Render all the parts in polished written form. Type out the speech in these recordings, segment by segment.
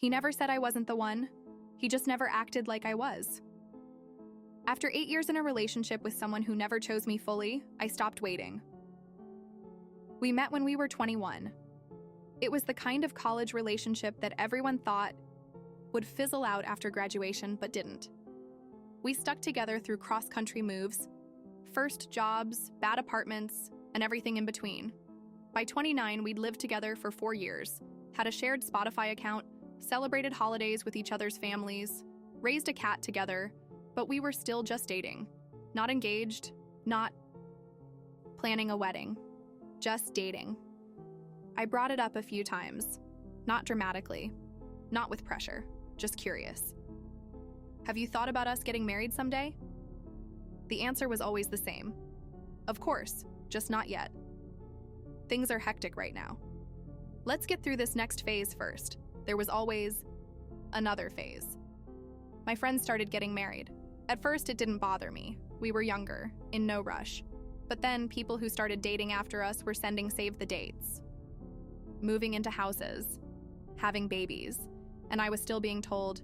He never said I wasn't the one. He just never acted like I was. After 8 years in a relationship with someone who never chose me fully, I stopped waiting. We met when we were 21. It was the kind of college relationship that everyone thought would fizzle out after graduation, but didn't. We stuck together through cross-country moves, first jobs, bad apartments, and everything in between. By 29, we'd lived together for 4 years, had a shared Spotify account, celebrated holidays with each other's families, raised a cat together, but we were still just dating. Not engaged, not planning a wedding, just dating. I brought it up a few times, not dramatically, not with pressure, just curious. Have you thought about us getting married someday? The answer was always the same. Of course, just not yet. Things are hectic right now. Let's get through this next phase first. There was always another phase. My friends started getting married. At first, it didn't bother me. We were younger, in no rush. But then people who started dating after us were sending save the dates, moving into houses, having babies, and I was still being told,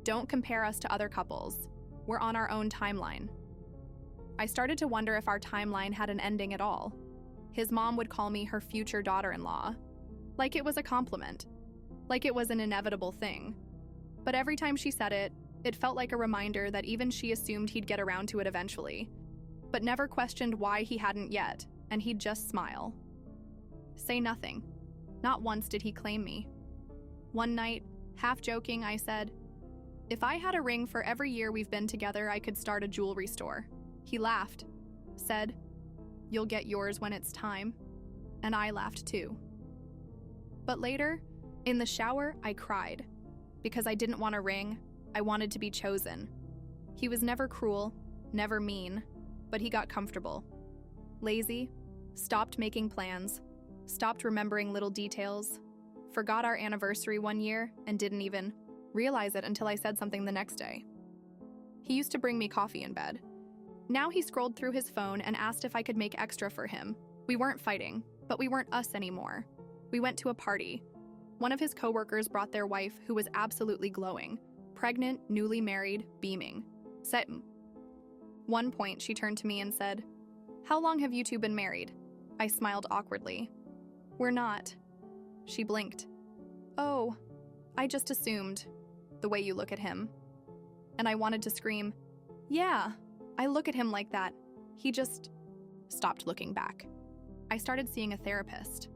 don't compare us to other couples. We're on our own timeline. I started to wonder if our timeline had an ending at all. His mom would call me her future daughter-in-law, like it was a compliment, like it was an inevitable thing. But every time she said it, it felt like a reminder that even she assumed he'd get around to it eventually, but never questioned why he hadn't yet, and he'd just smile. Say nothing. Not once did he claim me. One night, half joking, I said, if I had a ring for every year we've been together, I could start a jewelry store. He laughed, said, you'll get yours when it's time, and I laughed too. But later, in the shower, I cried. Because I didn't want a ring, I wanted to be chosen. He was never cruel, never mean, but he got comfortable. Lazy, stopped making plans, stopped remembering little details, forgot our anniversary one year and didn't even realize it until I said something the next day. He used to bring me coffee in bed. Now he scrolled through his phone and asked if I could make extra for him. We weren't fighting, but we weren't us anymore. We went to a party. One of his coworkers brought their wife, who was absolutely glowing, pregnant, newly married, beaming. One point, she turned to me and said, how long have you two been married? I smiled awkwardly. We're not. She blinked. Oh, I just assumed, the way you look at him. And I wanted to scream, yeah, I look at him like that. He just stopped looking back. I started seeing a therapist.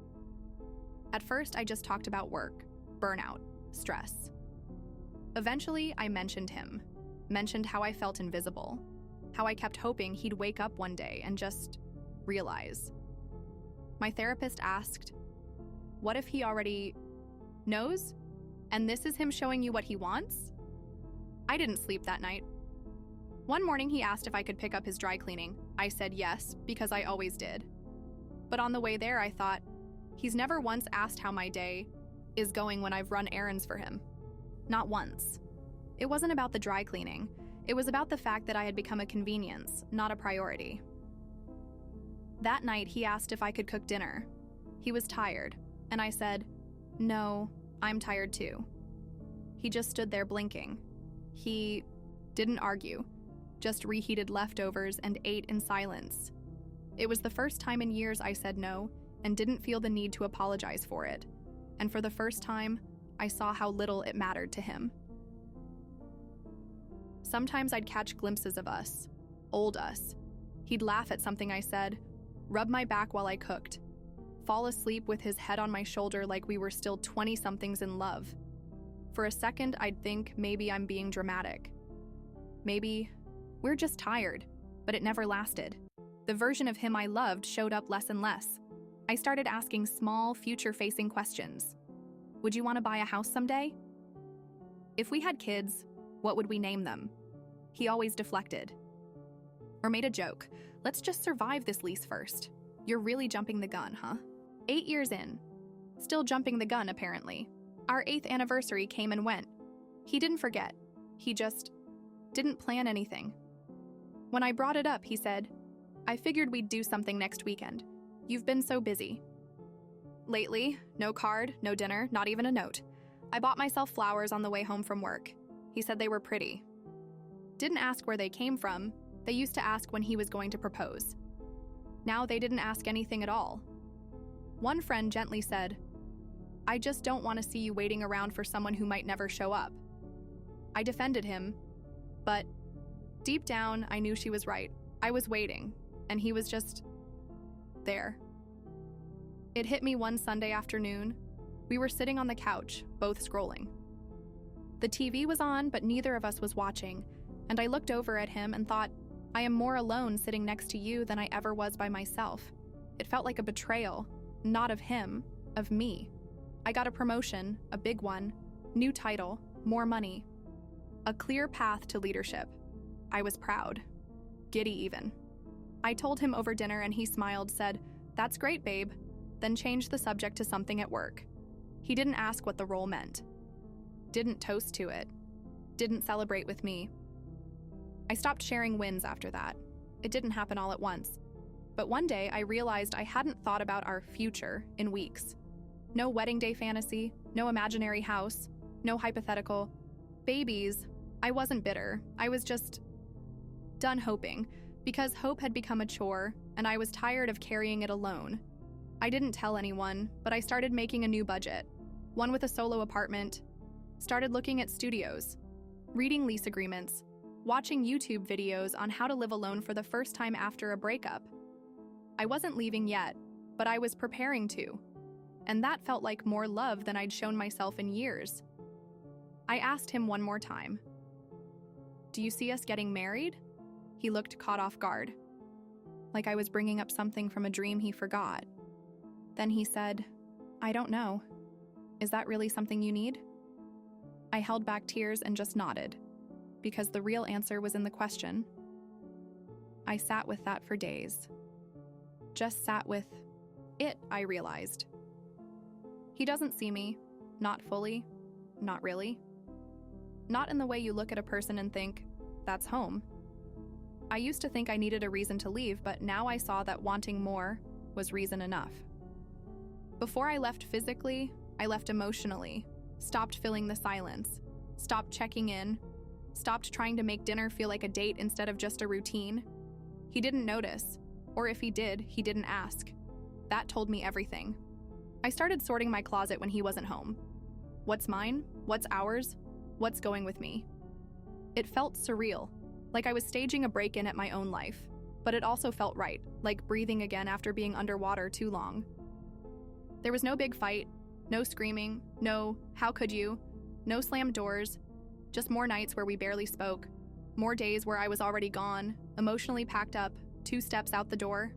At first, I just talked about work, burnout, stress. Eventually, I mentioned him, mentioned how I felt invisible, how I kept hoping he'd wake up one day and just realize. My therapist asked, what if he already knows? And this is him showing you what he wants? I didn't sleep that night. One morning, he asked if I could pick up his dry cleaning. I said yes, because I always did. But on the way there, I thought, he's never once asked how my day is going when I've run errands for him. Not once. It wasn't about the dry cleaning. It was about the fact that I had become a convenience, not a priority. That night, he asked if I could cook dinner. He was tired, and I said, no, I'm tired too. He just stood there blinking. He didn't argue, just reheated leftovers and ate in silence. It was the first time in years I said no and didn't feel the need to apologize for it. And for the first time, I saw how little it mattered to him. Sometimes I'd catch glimpses of us, old us. He'd laugh at something I said, rub my back while I cooked, fall asleep with his head on my shoulder like we were still 20-somethings in love. For a second, I'd think maybe I'm being dramatic. Maybe we're just tired, but it never lasted. The version of him I loved showed up less and less. I started asking small, future-facing questions. Would you want to buy a house someday? If we had kids, what would we name them? He always deflected. Or made a joke. Let's just survive this lease first. You're really jumping the gun, huh? 8 years in. Still jumping the gun, apparently. Our 8th anniversary came and went. He didn't forget. He just didn't plan anything. When I brought it up, he said, I figured we'd do something next weekend. You've been so busy. Lately, no card, no dinner, not even a note. I bought myself flowers on the way home from work. He said they were pretty. Didn't ask where they came from. They used to ask when he was going to propose. Now they didn't ask anything at all. One friend gently said, "I just don't want to see you waiting around for someone who might never show up." I defended him, but deep down, I knew she was right. I was waiting, and he was just there. It hit me one Sunday afternoon. We were sitting on the couch, both scrolling. The TV was on, but neither of us was watching, and I looked over at him and thought, I am more alone sitting next to you than I ever was by myself. It felt like a betrayal, not of him, of me. I got a promotion, a big one, new title, more money, a clear path to leadership. I was proud, giddy even. I told him over dinner and he smiled, said, "That's great, babe," then changed the subject to something at work. He didn't ask what the role meant, didn't toast to it, didn't celebrate with me. I stopped sharing wins after that. It didn't happen all at once. But one day I realized I hadn't thought about our future in weeks. No wedding day fantasy, no imaginary house, no hypothetical babies. I wasn't bitter. I was just done hoping, because hope had become a chore and I was tired of carrying it alone. I didn't tell anyone, but I started making a new budget, one with a solo apartment, started looking at studios, reading lease agreements, watching YouTube videos on how to live alone for the first time after a breakup. I wasn't leaving yet, but I was preparing to, and that felt like more love than I'd shown myself in years. I asked him one more time, "Do you see us getting married?" He looked caught off guard, like I was bringing up something from a dream he forgot. Then he said, "I don't know. Is that really something you need?" I held back tears and just nodded, because the real answer was in the question. I sat with that for days. Just sat with it, I realized. He doesn't see me, not fully, not really. Not in the way you look at a person and think, that's home. I used to think I needed a reason to leave, but now I saw that wanting more was reason enough. Before I left physically, I left emotionally, stopped filling the silence, stopped checking in, stopped trying to make dinner feel like a date instead of just a routine. He didn't notice, or if he did, he didn't ask. That told me everything. I started sorting my closet when he wasn't home. What's mine? What's ours? What's going with me? It felt surreal, like I was staging a break-in at my own life, but it also felt right, like breathing again after being underwater too long. There was no big fight, no screaming, no "how could you," no slammed doors, just more nights where we barely spoke, more days where I was already gone, emotionally packed up, 2 steps out the door.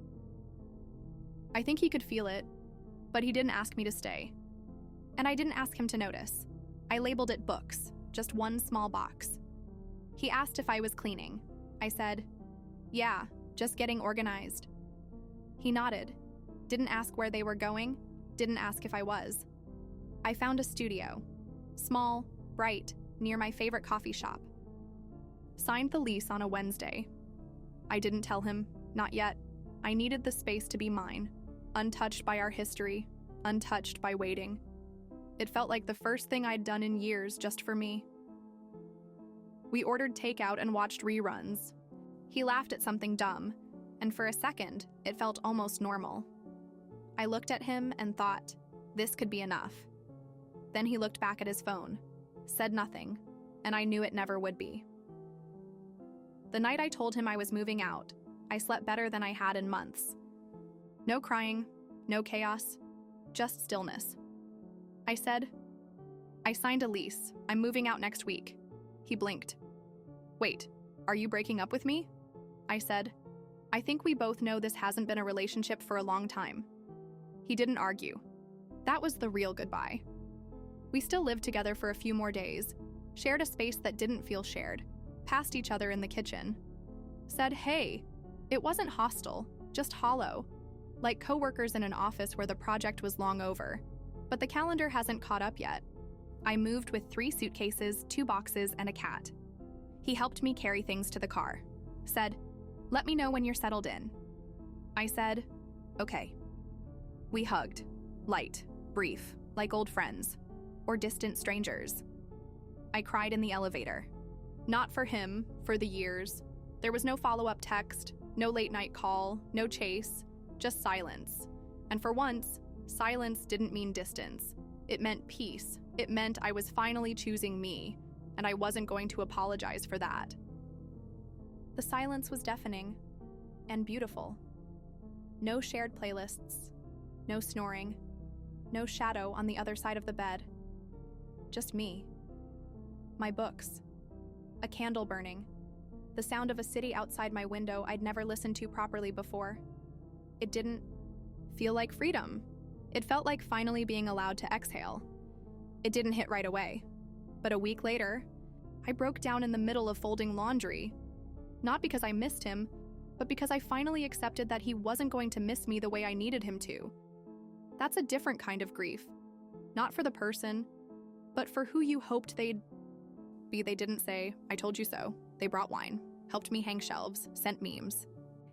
I think he could feel it, but he didn't ask me to stay. And I didn't ask him to notice. I labeled it books, just one small box. He asked if I was cleaning. I said, "Yeah, just getting organized." He nodded, didn't ask where they were going, didn't ask if I was. I found a studio, small, bright, near my favorite coffee shop. Signed the lease on a Wednesday. I didn't tell him, not yet. I needed the space to be mine, untouched by our history, untouched by waiting. It felt like the first thing I'd done in years just for me. We ordered takeout and watched reruns. He laughed at something dumb, and for a second, it felt almost normal. I looked at him and thought, this could be enough. Then he looked back at his phone, said nothing, and I knew it never would be. The night I told him I was moving out, I slept better than I had in months. No crying, no chaos, just stillness. I said, "I signed a lease. I'm moving out next week." He blinked. "Wait, are you breaking up with me?" I said, "I think we both know this hasn't been a relationship for a long time." He didn't argue. That was the real goodbye. We still lived together for a few more days, shared a space that didn't feel shared, passed each other in the kitchen. Said, hey, it wasn't hostile, just hollow, like coworkers in an office where the project was long over. But the calendar hasn't caught up yet. I moved with 3 suitcases, 2 boxes, and a cat. He helped me carry things to the car. Said, "Let me know when you're settled in." I said, "Okay." We hugged, light, brief, like old friends. or distant strangers. I cried in the elevator. Not for him, for the years. There was no follow-up text, no late-night call, no chase, just silence. And for once, silence didn't mean distance. It meant peace. It meant I was finally choosing me, and I wasn't going to apologize for that. The silence was deafening and beautiful. No shared playlists, no snoring, no shadow on the other side of the bed. Just me. My books. A candle burning. The sound of a city outside my window I'd never listened to properly before. It didn't feel like freedom. It felt like finally being allowed to exhale. It didn't hit right away. But a week later, I broke down in the middle of folding laundry. Not because I missed him, but because I finally accepted that he wasn't going to miss me the way I needed him to. That's a different kind of grief. Not for the person, but for who you hoped they'd be. They didn't say, "I told you so." They brought wine, helped me hang shelves, sent memes,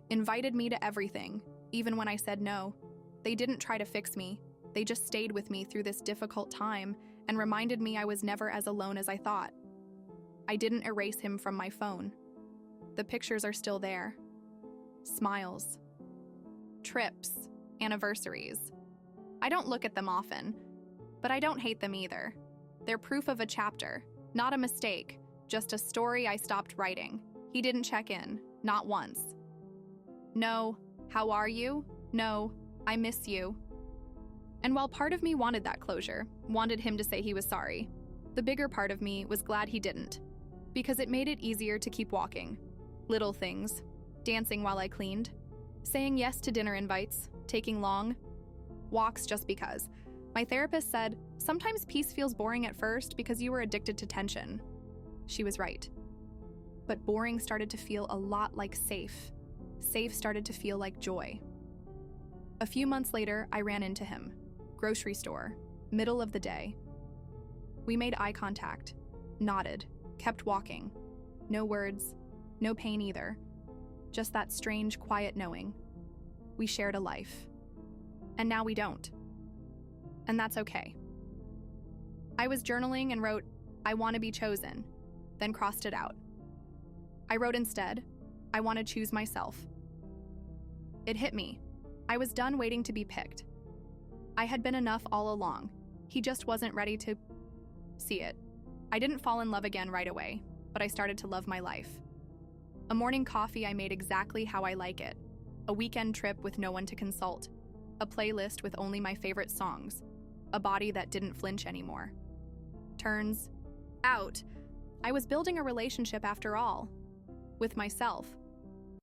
invited me to everything, even when I said no. They didn't try to fix me. They just stayed with me through this difficult time and reminded me I was never as alone as I thought. I didn't erase him from my phone. The pictures are still there. Smiles. Trips. Anniversaries. I don't look at them often, but I don't hate them either. They're proof of a chapter, not a mistake, just a story I stopped writing. He didn't check in, not once. No, how are you? No, I miss you. And while part of me wanted that closure, wanted him to say he was sorry, the bigger part of me was glad he didn't, because it made it easier to keep walking. Little things, dancing while I cleaned, saying yes to dinner invites, taking long walks just because. My therapist said, sometimes peace feels boring at first because you were addicted to tension. She was right. But boring started to feel a lot like safe. Safe started to feel like joy. A few months later, I ran into him. Grocery store, middle of the day. We made eye contact, nodded, kept walking. No words, no pain either. Just that strange, quiet knowing. We shared a life. And now we don't. And that's okay. I was journaling and wrote, "I want to be chosen," then crossed it out. I wrote instead, "I want to choose myself." It hit me. I was done waiting to be picked. I had been enough all along. He just wasn't ready to see it. I didn't fall in love again right away, but I started to love my life. A morning coffee I made exactly how I like it. A weekend trip with no one to consult. A playlist with only my favorite songs. A body that didn't flinch anymore. Turns out, I was building a relationship after all. With myself.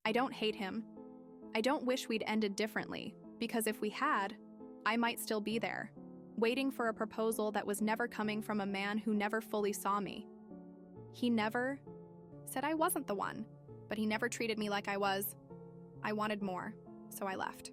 I don't hate him. I don't wish we'd ended differently, because if we had, I might still be there, waiting for a proposal that was never coming from a man who never fully saw me. He never said I wasn't the one, but he never treated me like I was. I wanted more, so I left.